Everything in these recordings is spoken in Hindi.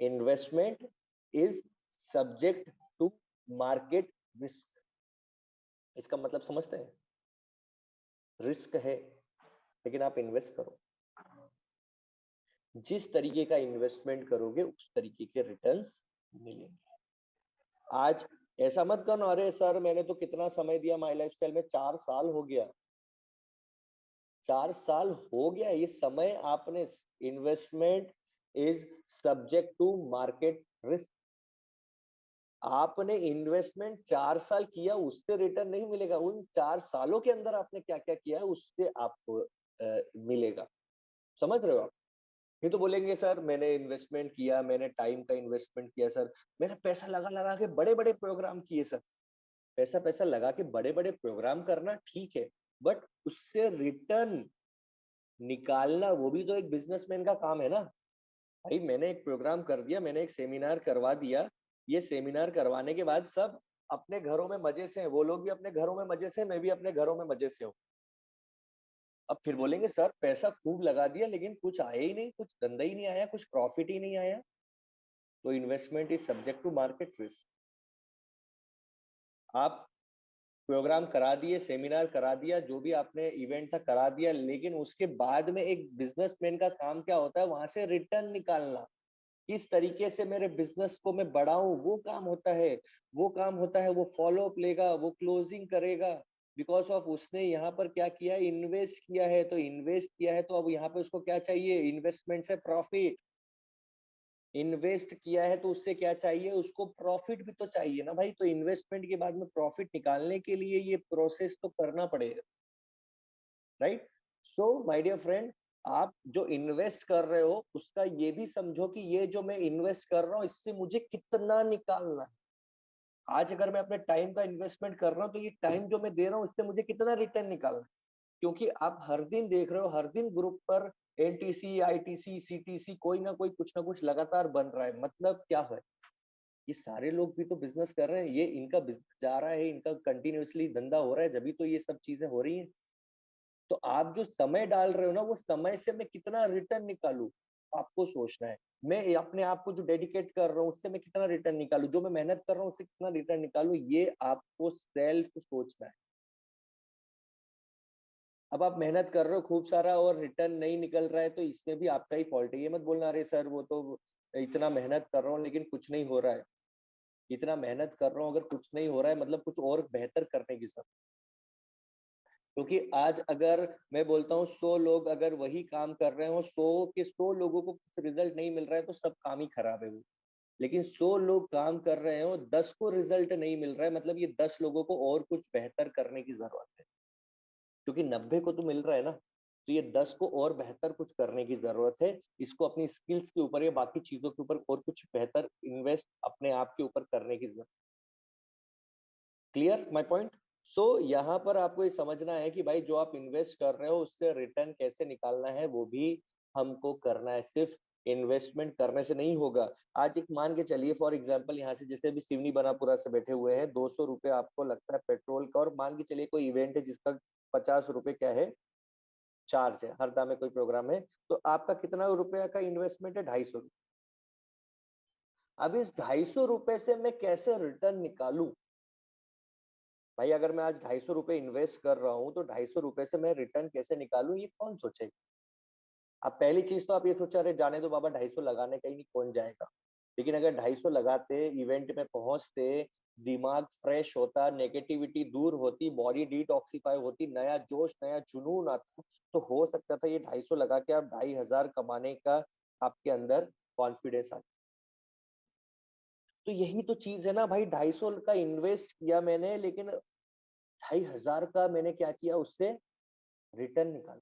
Investment is subject to market risk. इसका मतलब समझते हैं? रिस्क है लेकिन आप इन्वेस्ट करो, जिस तरीके का इन्वेस्टमेंट करोगे उस तरीके के रिटर्न्स मिलेंगे। आज ऐसा मत करना, अरे सर मैंने तो कितना समय दिया माई लाइफस्टाइल में, 4 साल हो गया, 4 साल हो गया, ये समय आपने, investment is subject to market risk. आपने इन्वेस्टमेंट 4 साल किया, उससे रिटर्न नहीं मिलेगा, उन 4 सालों के अंदर आपने क्या क्या किया है उससे आपको मिलेगा। समझ रहे हो आप? ये तो बोलेंगे सर मैंने इन्वेस्टमेंट किया, मैंने टाइम का इन्वेस्टमेंट किया सर, मैंने पैसा लगा लगा के बड़े बड़े प्रोग्राम किए सर। पैसा पैसा लगा के बड़े बड़े प्रोग्राम करना ठीक है, बट उससे रिटर्न निकालना वो भी तो एक बिजनेसमैन का काम है ना। भाई मैंने एक प्रोग्राम कर दिया, मैंने एक सेमिनार करवा दिया, ये सेमिनार करवाने के बाद सब अपने घरों में मजे से हैं, वो लोग भी अपने घरों में मजे से, मैं भी अपने घरों में मजे से हूँ। अब फिर बोलेंगे सर पैसा खूब लगा दिया लेकिन कुछ आया ही नहीं, कुछ धंधा ही नहीं आया, कुछ प्रॉफिट ही नहीं आया। तो investment is subject to market risk. आप प्रोग्राम करा दिए, सेमिनार करा दिया, जो भी आपने इवेंट था करा दिया, लेकिन उसके बाद में एक बिजनेसमैन का काम क्या होता है, वहां से रिटर्न निकालना, किस तरीके से मेरे बिजनेस को मैं बढ़ाऊं, वो काम होता है। वो काम होता है, वो फॉलो अप लेगा, वो क्लोजिंग करेगा, बिकॉज ऑफ उसने यहाँ पर क्या किया, इन्वेस्ट किया है। तो इन्वेस्ट किया है तो अब यहाँ पे उसको क्या चाहिए, इन्वेस्टमेंट से प्रॉफिट। इन्वेस्ट किया है तो उससे क्या चाहिए, उसको प्रॉफिट भी तो चाहिए ना भाई। तो इन्वेस्टमेंट के बाद में प्रॉफिट निकालने के लिए ये प्रोसेस तो करना पड़ेगा, right? So my dear friend, आप जो इन्वेस्ट कर रहे हो उसका ये भी समझो कि ये जो मैं इन्वेस्ट कर रहा हूँ इससे मुझे कितना निकालना है। आज अगर मैं अपने टाइम का इन्वेस्टमेंट कर रहा हूँ तो ये टाइम जो मैं दे रहा हूँ इससे मुझे कितना रिटर्न निकालना है। क्योंकि आप हर दिन देख रहे हो, हर दिन ग्रुप पर एनटीसी, आईटीसी, सीटीसी, कोई ना कोई कुछ ना कुछ लगातार बन रहा है। मतलब क्या है, ये सारे लोग भी तो बिजनेस कर रहे हैं, ये इनका बिजनेस जा रहा है, इनका कंटिन्यूअसली धंधा हो रहा है, जब तो ये सब चीजें हो रही हैं। तो आप जो समय डाल रहे हो ना, वो समय से मैं कितना रिटर्न निकालूं, आपको सोचना है। मैं अपने आप को जो डेडिकेट कर रहा हूँ उससे मैं कितना रिटर्न निकालूं, जो मैं मेहनत कर रहा हूँ उससे कितना रिटर्न निकालूं, ये आपको सेल्फ सोचना है। अब आप मेहनत कर रहे हो खूब सारा और रिटर्न नहीं निकल रहा है तो इसमें भी आपका ही फॉल्ट है। ये मत बोलना अरे सर वो तो इतना मेहनत कर रहा हूँ लेकिन कुछ नहीं हो रहा है। इतना मेहनत कर रहा हूँ, अगर कुछ नहीं हो रहा है मतलब कुछ और बेहतर करने की जरूरत। क्योंकि आज अगर मैं बोलता हूँ 100 लोग अगर वही काम कर रहे हो, 100 के 100 लोगों को कुछ रिजल्ट नहीं मिल रहा है तो सब काम ही खराब है वो। लेकिन 100 लोग काम कर रहे हो, 10 को रिजल्ट नहीं मिल रहा है, मतलब ये 10 लोगों को और कुछ बेहतर करने की जरूरत है। क्योंकि 90 को तो मिल रहा है ना, तो ये 10 को और बेहतर कुछ करने की जरूरत है। इसको अपनी स्किल्स के ऊपर या बाकी चीजों के ऊपर और कुछ बेहतर इन्वेस्ट अपने आप के ऊपर करने की जरूरत। Clear my point? सो यहाँ पर आपको ये समझना है कि भाई जो आप इन्वेस्ट कर रहे हो उससे रिटर्न कैसे निकालना है वो भी हमको करना है, सिर्फ इन्वेस्टमेंट करने से नहीं होगा। आज एक मान के चलिए फॉर एग्जांपल, यहाँ से जैसे अभी सिवनी बनापुरा से बैठे हुए हैं, 200 रुपए आपको लगता है पेट्रोल का, और मान के चलिए कोई इवेंट है जिसका 50 रुपए क्या है, चार्ज है, हरदा में कोई प्रोग्राम है, तो आपका कितना रुपया का इन्वेस्टमेंट है, 250 रुपये। अब इस 250 रुपए से मैं कैसे रिटर्न निकालूं? भाई अगर मैं आज 250 रुपए इन्वेस्ट कर रहा हूँ तो 250 रुपए से मैं रिटर्न कैसे निकालूं, ये कौन सोचेगा? अब पहली चीज तो आप ये सोचा रहे जाने दो बाबा, 250 लगाने कहीं नहीं, कौन जाएगा। लेकिन अगर 250 लगाते, इवेंट में पहुंचते, दिमाग फ्रेश होता, नेगेटिविटी दूर होती, बॉडी डिटॉक्सिफाई होती, नया जोश नया जुनून आता, तो हो सकता था ये 250 लगा के आप 2500 कमाने का आपके अंदर कॉन्फिडेंस आ। तो यही तो चीज है ना भाई, 250 का इन्वेस्ट किया मैंने, लेकिन 2500 का मैंने क्या किया, उससे रिटर्न निकाला।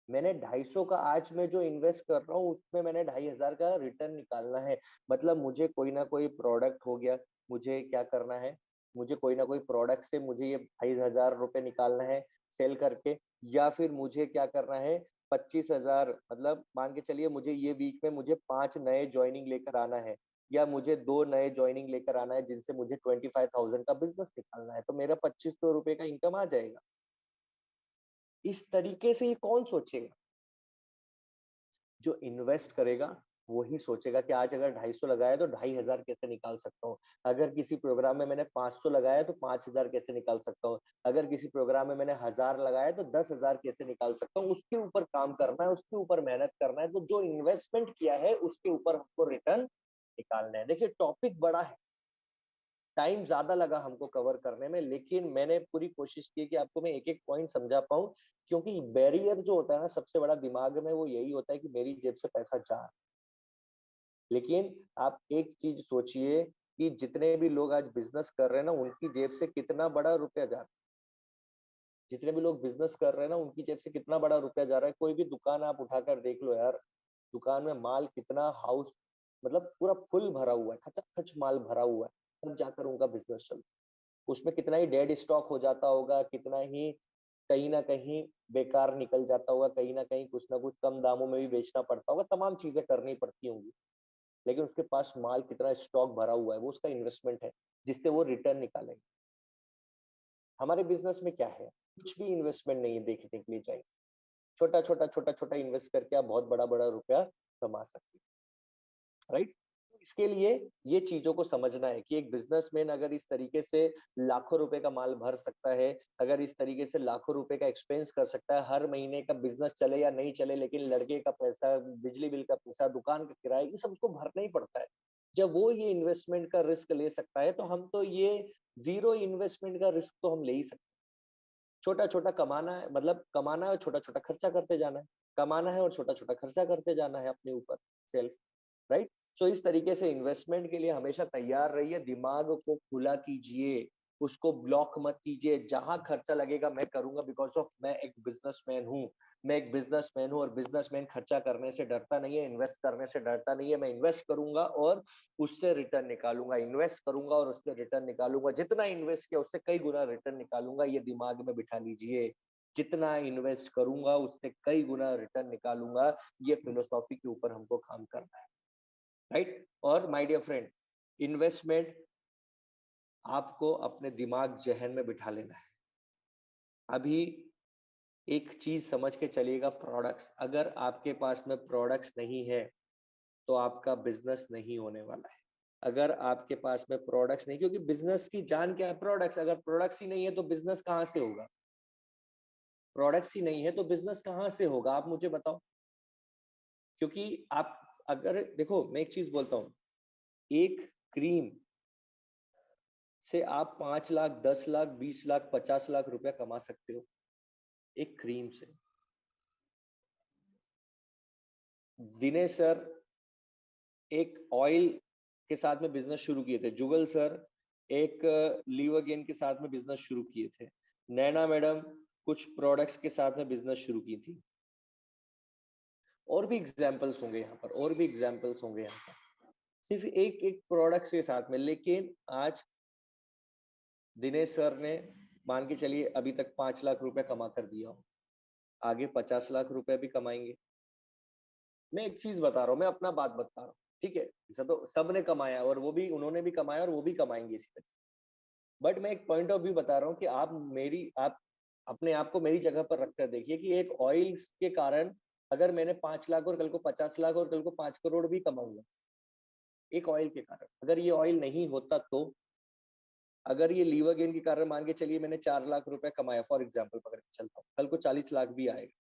मैंने 250 का आज मैं जो इन्वेस्ट कर रहा हूँ उसमें मैंने 2500 का रिटर्न निकालना है। मतलब मुझे कोई ना कोई प्रोडक्ट हो गया, मुझे क्या करना है, मुझे कोई ना कोई प्रोडक्ट से मुझे ये 2500 रुपए निकालना है सेल करके, या फिर मुझे क्या करना है, 25,000, मतलब मान के चलिए मुझे ये वीक में मुझे 5 नए ज्वाइनिंग लेकर आना है, या मुझे 2 नए ज्वाइनिंग लेकर आना है जिनसे मुझे 25,000 का बिजनेस निकालना है, तो मेरा 2500 रुपए का इनकम आ जाएगा। इस तरीके से ये कौन सोचेगा? जो इन्वेस्ट करेगा वही सोचेगा कि आज अगर 250 लगाया तो 2500 कैसे निकाल सकता हूँ। अगर किसी प्रोग्राम में मैंने 500 लगाया तो 5000 कैसे निकाल सकता हूँ। अगर किसी प्रोग्राम में मैंने 1000 लगाया तो 10,000 कैसे निकाल सकता हूँ। उसके ऊपर काम करना है, उसके ऊपर मेहनत करना है। तो जो इन्वेस्टमेंट किया है उसके ऊपर हमको रिटर्न निकालना है। देखिए टॉपिक बड़ा है, टाइम ज्यादा लगा हमको कवर करने में, लेकिन मैंने पूरी कोशिश की कि आपको मैं एक एक पॉइंट समझा पाऊं, क्योंकि बैरियर जो होता है ना सबसे बड़ा दिमाग में, वो यही होता है कि मेरी जेब से पैसा जा। लेकिन आप एक चीज सोचिए कि जितने भी लोग आज बिजनेस कर रहे हैं ना, उनकी जेब से कितना बड़ा रुपया जा रहा है। जितने भी लोग बिजनेस कर रहे हैं ना, उनकी जेब से कितना बड़ा रुपया जा रहा है। कोई भी दुकान आप उठाकर देख लो यार, दुकान में माल कितना हाउस, मतलब पूरा फुल भरा हुआ है, खचाखच माल भरा हुआ है, तब जाकर उनका बिजनेस चलता है। उसमें कितना ही डेड स्टॉक हो जाता होगा, कितना ही कहीं ना कहीं बेकार निकल जाता होगा, कहीं ना कुछ कम दामों में भी बेचना पड़ता होगा, तमाम चीजें करनी पड़ती होंगी। लेकिन उसके पास माल कितना स्टॉक भरा हुआ है, वो उसका इन्वेस्टमेंट है, जिससे वो रिटर्न निकालेंगे। हमारे बिजनेस में क्या है, कुछ भी इन्वेस्टमेंट नहीं है देखने के लिए चाहिए। छोटा छोटा इन्वेस्ट करके आप बहुत बड़ा बड़ा रुपया कमा सकते हैं, राइट। इसके लिए ये चीजों को समझना है कि एक बिजनेसमैन अगर इस तरीके से लाखों रुपए का माल भर सकता है, अगर इस तरीके से लाखों रुपए का एक्सपेंस कर सकता है, हर महीने का बिजनेस चले या नहीं चले, लेकिन लड़के का पैसा, बिजली बिल का पैसा, दुकान का किराया, ये सब उसको भरना ही पड़ता है। जब वो ये इन्वेस्टमेंट का रिस्क ले सकता है, तो हम तो ये जीरो इन्वेस्टमेंट का रिस्क तो हम ले ही सकते हैं। छोटा छोटा कमाना है, मतलब कमाना है और छोटा छोटा खर्चा करते जाना है, कमाना है और छोटा छोटा खर्चा करते जाना है अपने ऊपर, सेल्फ, राइट। सो इस तरीके से इन्वेस्टमेंट के लिए हमेशा तैयार रहिए, दिमाग को खुला कीजिए, उसको ब्लॉक मत कीजिए। जहां खर्चा लगेगा मैं करूंगा, बिकॉज ऑफ मैं एक बिजनेसमैन हूँ। मैं एक बिजनेसमैन हूँ और बिजनेसमैन खर्चा करने से डरता नहीं है, इन्वेस्ट करने से डरता नहीं है। मैं इन्वेस्ट करूंगा और उससे रिटर्न निकालूंगा, इन्वेस्ट करूंगा और उससे रिटर्न निकालूंगा। जितना इन्वेस्ट किया उससे कई गुना रिटर्न निकालूंगा, ये दिमाग में बिठा लीजिए। जितना इन्वेस्ट करूंगा उससे कई गुना रिटर्न निकालूंगा। ये फिलोसॉफी के ऊपर हमको काम करना है, राइट। और माय डियर फ्रेंड, इन्वेस्टमेंट आपको अपने दिमाग जहन में बिठा लेना है। अभी एक चीज समझ के चलिएगा, प्रोडक्ट्स, अगर आपके पास में प्रोडक्ट्स नहीं है तो आपका बिजनेस नहीं होने वाला है। अगर आपके पास में प्रोडक्ट्स नहीं, क्योंकि बिजनेस की जान क्या है, प्रोडक्ट्स। अगर प्रोडक्ट्स ही नहीं है तो बिजनेस कहाँ से होगा। प्रोडक्ट्स ही नहीं है तो बिजनेस कहाँ से होगा, आप मुझे बताओ। क्योंकि आप, अगर देखो मैं एक चीज बोलता हूँ, एक क्रीम से आप 5 लाख, 10 लाख, 20 लाख, 50 लाख रुपया कमा सकते हो, एक क्रीम से। दिनेश सर एक ऑयल के साथ में बिजनेस शुरू किए थे, जुगल सर एक लीवर गेन के साथ में बिजनेस शुरू किए थे, नैना मैडम कुछ प्रोडक्ट्स के साथ में बिजनेस शुरू की थी। और भी एग्जांपल्स होंगे यहाँ पर, और भी एग्जांपल्स होंगे यहाँ पर, सिर्फ एक एक प्रोडक्ट के साथ में। लेकिन आज दिनेश सर ने, मान के चलिए अभी तक 5 लाख रुपए कमा कर दिया हो, आगे 50 लाख रुपए भी कमाएंगे। मैं एक चीज बता रहा हूँ, मैं अपना बात बता रहा हूँ, ठीक है। सब ने कमाया, और वो भी, उन्होंने भी कमाया और वो भी कमाएंगे इसी तरह। बट मैं एक पॉइंट ऑफ व्यू बता रहा हूँ कि आप अपने आप को मेरी जगह पर रखकर देखिए कि एक ऑयल के कारण अगर मैंने 5 लाख और कल को 50 लाख और कल को 5 करोड़ भी कमाऊंगा, एक ऑयल के कारण। अगर ये ऑयल नहीं होता तो, अगर ये लीवर गेन के कारण मान के चलिए मैंने 4 लाख रुपए कमाया, फॉर एग्जाम्पल पकड़ के चलता हूँ, कल को 40 लाख भी आएगा।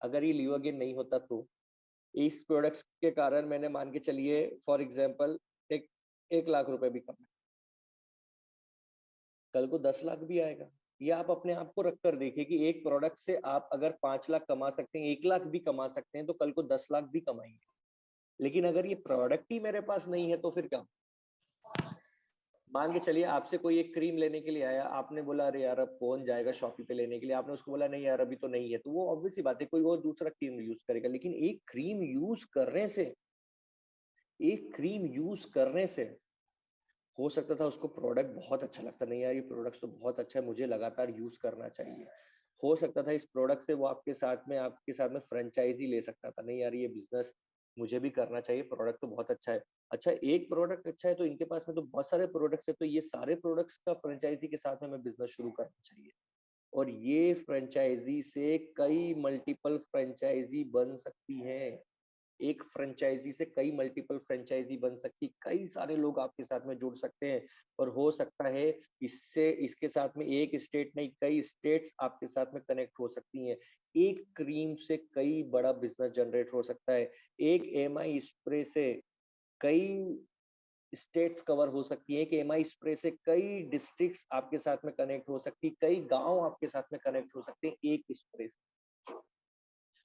अगर ये लीवर गेन नहीं होता तो, इस प्रोडक्ट्स के कारण मैंने मान के चलिए फॉर एग्जाम्पल एक 1 लाख रुपए भी कमाए, कल को 10 लाख भी आएगा। ये आप अपने आप को रख कर देखिए कि एक प्रोडक्ट से आप अगर 5 लाख कमा सकते हैं, 1 लाख भी कमा सकते हैं, तो कल को 10 लाख भी कमाएंगे। लेकिन अगर ये प्रोडक्ट ही मेरे पास नहीं है तो फिर क्या। मान के चलिए आपसे कोई एक क्रीम लेने के लिए आया, आपने बोला अरे यार अब कौन जाएगा शॉपी पे लेने के लिए, आपने उसको बोला नहीं यार अभी तो नहीं है, तो वो ऑब्वियस सी बात है कोई और दूसरा क्रीम यूज करेगा। लेकिन एक क्रीम यूज करने से हो सकता था उसको प्रोडक्ट बहुत अच्छा लगता, नहीं यार ये प्रोडक्ट तो बहुत अच्छा है, मुझे लगातार यूज करना चाहिए। हो सकता था इस प्रोडक्ट से वो आपके साथ में फ्रेंचाइजी ले सकता था, नहीं यार ये बिजनेस मुझे भी करना चाहिए, प्रोडक्ट तो बहुत अच्छा है। अच्छा, एक प्रोडक्ट अच्छा है तो इनके पास में तो बहुत सारे प्रोडक्ट्स है, तो ये सारे प्रोडक्ट्स का फ्रेंचाइजी के साथ में हमें बिजनेस शुरू करना चाहिए। और ये फ्रेंचाइजी से कई मल्टीपल फ्रेंचाइजी बन सकती है। एक फ्रेंचाइजी से कई मल्टीपल फ्रेंचाइजी बन सकती, कई सारे लोग आपके साथ में जुड़ सकते हैं और हो सकता है इससे इसके साथ में एक स्टेट नहीं कई स्टेट्स आपके साथ में कनेक्ट हो सकती हैं। एक क्रीम से कई बड़ा बिजनेस जनरेट हो सकता है। एक एमआई स्प्रे से कई स्टेट्स कवर हो सकती है कि एमआई स्प्रे से कई डिस्ट्रिक्ट्स आपके साथ में कनेक्ट हो सकती, कई गांव आपके साथ में कनेक्ट हो सकते हैं एक स्प्रे से।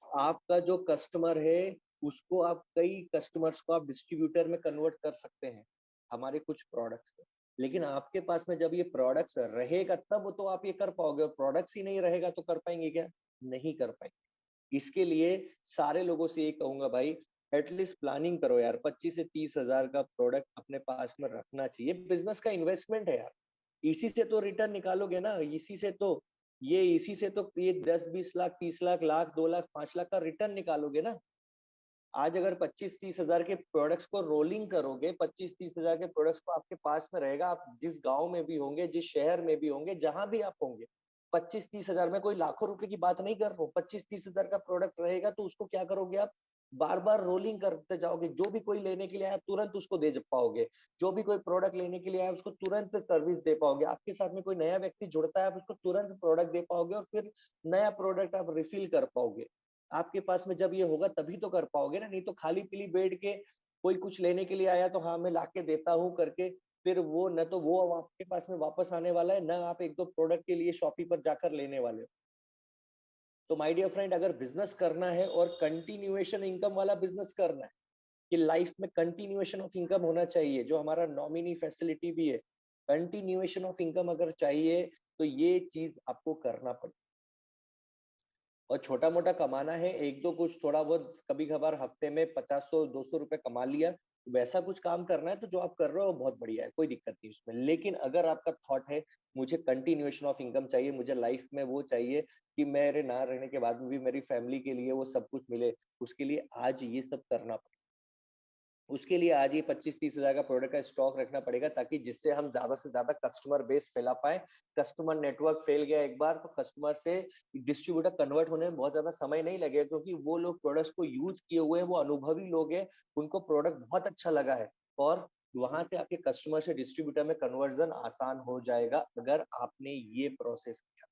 आपका जो कस्टमर है, उसको आप कई कस्टमर्स को आप डिस्ट्रीब्यूटर में कन्वर्ट कर सकते हैं, हमारे कुछ प्रोडक्ट्स से। लेकिन आपके पास में जब ये प्रोडक्ट्स रहेगा तब तो आप ये कर पाओगे, और प्रोडक्ट्स ही नहीं रहेगा तो कर पाएंगे क्या? नहीं कर पाएंगे। इसके लिए सारे लोगों से ये कहूंगा भाई, एटलीस्ट प्लानिंग करो यार, 25 से 30 हजार का प्रोडक्ट अपने पास में रखना चाहिए। बिजनेस का इन्वेस्टमेंट है यार, इसी से तो रिटर्न निकालोगे ना, इसी से तो ये 10-20 लाख 30 लाख लाख 2 लाख 5 लाख का रिटर्न निकालोगे ना। आज अगर 25-30 हजार के प्रोडक्ट्स को रोलिंग करोगे, 25-30 हजार के प्रोडक्ट्स को आपके पास में रहेगा, आप जिस गांव में भी होंगे, जिस शहर में भी होंगे, जहां भी आप होंगे, 25-30 हजार में कोई लाखों रुपए की बात नहीं कर रहा हूँ, 25-30 हजार का प्रोडक्ट रहेगा तो उसको क्या करोगे आप? बार बार रोलिंग करते जाओगे, जो भी कोई लेने के लिए आया तुरंत उसको दे पाओगे, जो भी कोई प्रोडक्ट लेने के लिए आया उसको तुरंत सर्विस दे पाओगे, आपके साथ में कोई नया व्यक्ति जुड़ता है आप उसको तुरंत प्रोडक्ट दे पाओगे और फिर नया प्रोडक्ट आप रिफिल कर पाओगे। आपके पास में जब ये होगा तभी तो कर पाओगे ना, नहीं तो खाली पीली बैठ के कोई कुछ लेने के लिए आया तो हाँ मैं लाके देता हूँ करके, फिर वो न तो वो आपके पास में वापस आने वाला है, न आप एक दो प्रोडक्ट के लिए शॉपी पर जाकर लेने वाले हो। तो माय डियर फ्रेंड, अगर बिजनेस करना है और कंटिन्यूएशन इनकम वाला बिजनेस करना है, कि लाइफ में कंटिन्यूएशन ऑफ इनकम होना चाहिए, जो हमारा नॉमिनी फैसिलिटी भी है, कंटिन्यूएशन ऑफ इनकम अगर चाहिए तो ये चीज आपको करना पड़ेगा। और छोटा मोटा कमाना है, एक दो कुछ थोड़ा बहुत कभी कभार हफ्ते में 50-100-200 रुपए कमा लिया, वैसा कुछ काम करना है तो जो आप कर रहे हो बहुत बढ़िया है, कोई दिक्कत नहीं उसमें। लेकिन अगर आपका थॉट है मुझे कंटिन्यूएशन ऑफ इनकम चाहिए, मुझे लाइफ में वो चाहिए कि मेरे ना रहने के बाद में भी मेरी फैमिली के लिए वो सब कुछ मिले, उसके लिए आज ये सब करना, उसके लिए आज ही 25-30 हजार का प्रोडक्ट का स्टॉक रखना पड़ेगा, ताकि जिससे हम ज्यादा से ज्यादा कस्टमर बेस फैला पाए। कस्टमर नेटवर्क फैल गया एक बार तो कस्टमर से डिस्ट्रीब्यूटर कन्वर्ट होने में बहुत ज्यादा समय नहीं लगेगा, क्योंकि वो लोग प्रोडक्ट्स को यूज किए हुए हैं, वो अनुभवी लोग हैं, उनको प्रोडक्ट बहुत अच्छा लगा है, और वहां से आपके कस्टमर से डिस्ट्रीब्यूटर में कन्वर्जन आसान हो जाएगा अगर आपने ये प्रोसेस किया।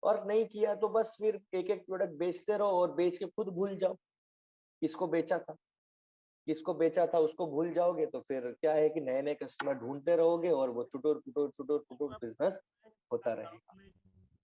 और नहीं किया तो बस फिर एक एक प्रोडक्ट बेचते रहो और बेच के खुद भूल जाओ किसको बेचा था, किसको बेचा था उसको भूल जाओगे, तो फिर क्या है कि नए नए कस्टमर ढूंढते रहोगे और वो चुटुर पुटुर बिजनेस होता रहेगा।